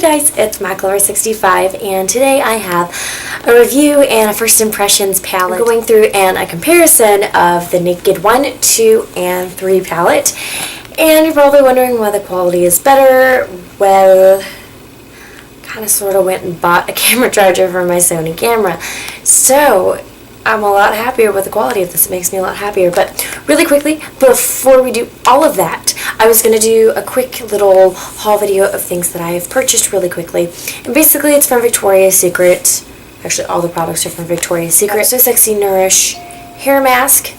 guys, it's Maclover65, and today I have a review and a first impressions palette. I'm going through and a comparison of the Naked 1, 2, and 3 palette. And you're probably wondering why the quality is better. Well, kind of sort of went and bought a camera charger for my Sony camera. So I'm a lot happier with the quality of this. It makes me a lot happier. But really quickly, before we do all of that, I was going to do a quick little haul video of things that I have purchased really quickly. And basically it's from Victoria's Secret. Actually, all the products are from Victoria's Secret. So Sexy Nourish hair mask.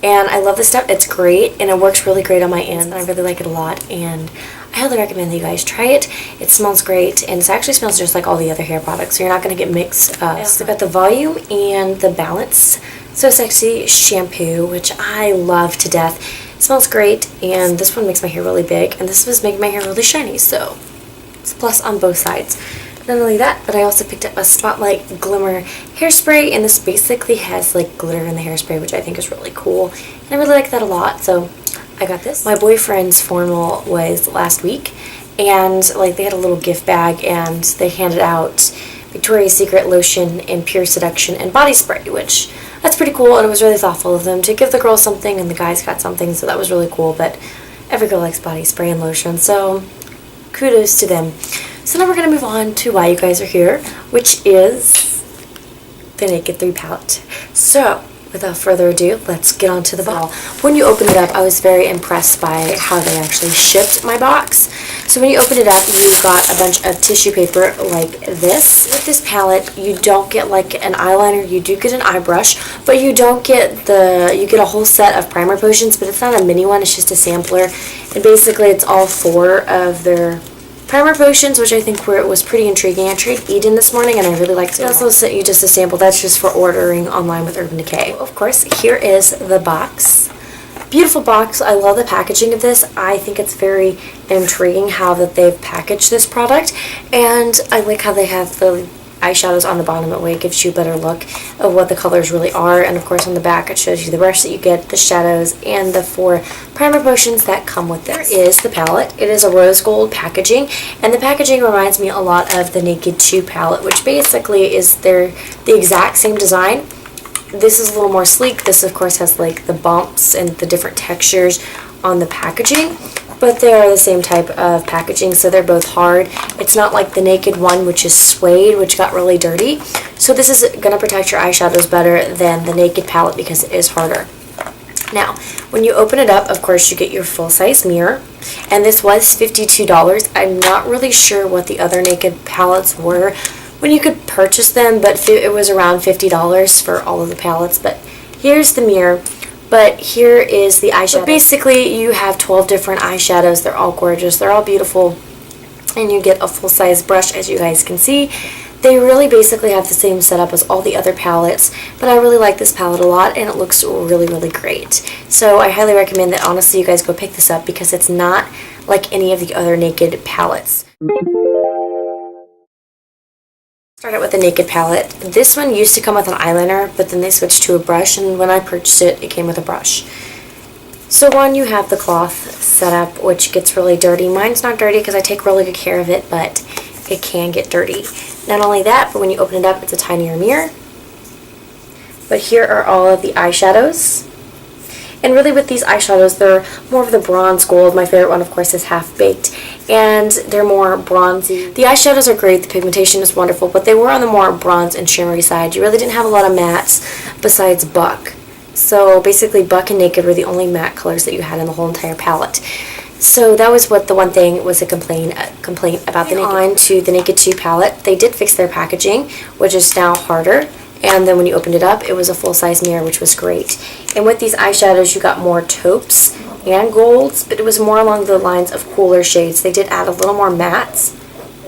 And I love this stuff. It's great and it works really great on my end. I really like it a lot, and I highly recommend that you guys try it. It smells great, and it actually smells just like all the other hair products, so you're not going to get mixed up. So I've got the Volume and the Balance So Sexy shampoo, which I love to death. It smells great, and this one makes my hair really big, and this was making my hair really shiny, so it's a plus on both sides. Not only that, but I also picked up a Spotlight Glimmer hairspray, and this basically has like glitter in the hairspray, which I think is really cool, and I really like that a lot, so I got this. My boyfriend's formal was last week, and like they had a little gift bag, and they handed out Victoria's Secret lotion and Pure Seduction and body spray, which that's pretty cool, and it was really thoughtful of them to give the girls something, and the guys got something, so that was really cool. But every girl likes body spray and lotion, so kudos to them. So now we're going to move on to why you guys are here, which is the Naked 3 palette. So without further ado, let's get on to the box. When you open it up, I was very impressed by how they actually shipped my box. So when you open it up, you've got a bunch of tissue paper like this. With this palette, you don't get like an eyeliner, you do get an eye brush, but you don't get you get a whole set of primer potions, but it's not a mini one, it's just a sampler. And basically it's all 4 of their primer potions, which I think was pretty intriguing. I tried Eden this morning and I really liked it. They also sent you just a sample. That's just for ordering online with Urban Decay. Of course, here is the box. Beautiful box. I love the packaging of this. I think it's very intriguing how that they've packaged this product, and I like how they have the eyeshadows on the bottom. That way it gives you a better look of what the colors really are, and of course on the back it shows you the brush that you get, the shadows, and the 4 primer potions that come with this. There is the palette. It is a rose gold packaging, and the packaging reminds me a lot of the Naked 2 palette, which basically is the exact same design. This is a little more sleek. This of course has like the bumps and the different textures on the packaging, but they are the same type of packaging, so they're both hard. It's not like the Naked 1, which is suede, which got really dirty. So this is going to protect your eyeshadows better than the Naked palette because it is harder. Now, when you open it up, of course, you get your full-size mirror, and this was $52. I'm not really sure what the other Naked palettes were when you could purchase them, but it was around $50 for all of the palettes. But here's the mirror. But here is the eyeshadow. But basically, you have 12 different eyeshadows. They're all gorgeous. They're all beautiful. And you get a full-size brush, as you guys can see. They really basically have the same setup as all the other palettes. But I really like this palette a lot, and it looks really, really great. So I highly recommend that, honestly, you guys go pick this up because it's not like any of the other Naked palettes. Start out with the Naked palette. This one used to come with an eyeliner, but then they switched to a brush, and when I purchased it, it came with a brush. So one, you have the cloth set up, which gets really dirty. Mine's not dirty because I take really good care of it, but it can get dirty. Not only that, but when you open it up, it's a tinier mirror. But here are all of the eyeshadows. And really with these eyeshadows, they're more of the bronze gold. My favorite one, of course, is Half Baked. And they're more bronzy. The eyeshadows are great. The pigmentation is wonderful. But they were on the more bronze and shimmery side. You really didn't have a lot of mattes besides Buck. So basically, Buck and Naked were the only matte colors that you had in the whole entire palette. So that was what the one thing was a complaint about the Naked. On to the Naked 2 palette. They did fix their packaging, which is now harder. And then when you opened it up, it was a full-size mirror, which was great. And with these eyeshadows, you got more taupes and golds, but it was more along the lines of cooler shades. They did add a little more mattes.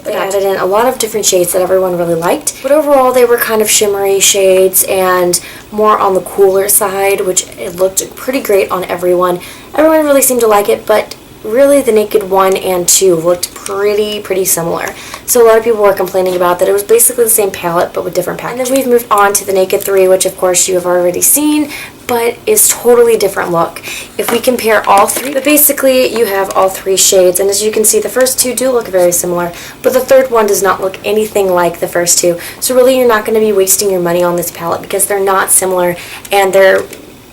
They added in a lot of different shades that everyone really liked. But overall, they were kind of shimmery shades and more on the cooler side, which it looked pretty great on everyone. Everyone really seemed to like it, but really the Naked 1 and 2 looked pretty similar. So a lot of people were complaining about that it was basically the same palette but with different packaging. And then we've moved on to the Naked 3, which of course you have already seen, but is totally different look. If we compare all three, but basically you have all three shades, and as you can see the first two do look very similar, but the third one does not look anything like the first two. So really you're not going to be wasting your money on this palette because they're not similar, and they're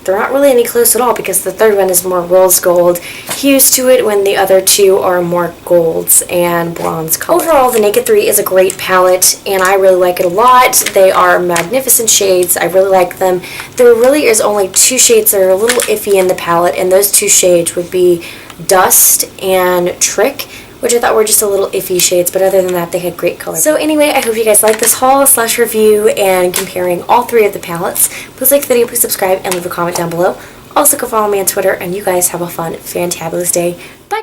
not really any close at all because the third one is more rose gold hues to it when the other two are more golds and bronze color. Overall, the Naked 3 is a great palette and I really like it a lot. They are magnificent shades. I really like them. There really is only two shades that are a little iffy in the palette, and those two shades would be Dust and Trick, which I thought were just a little iffy shades, but other than that, they had great color. So anyway, I hope you guys like this haul / review and comparing all three of the palettes. Please like the video, please subscribe, and leave a comment down below. Also, go follow me on Twitter, and you guys have a fun, fantabulous day. Bye!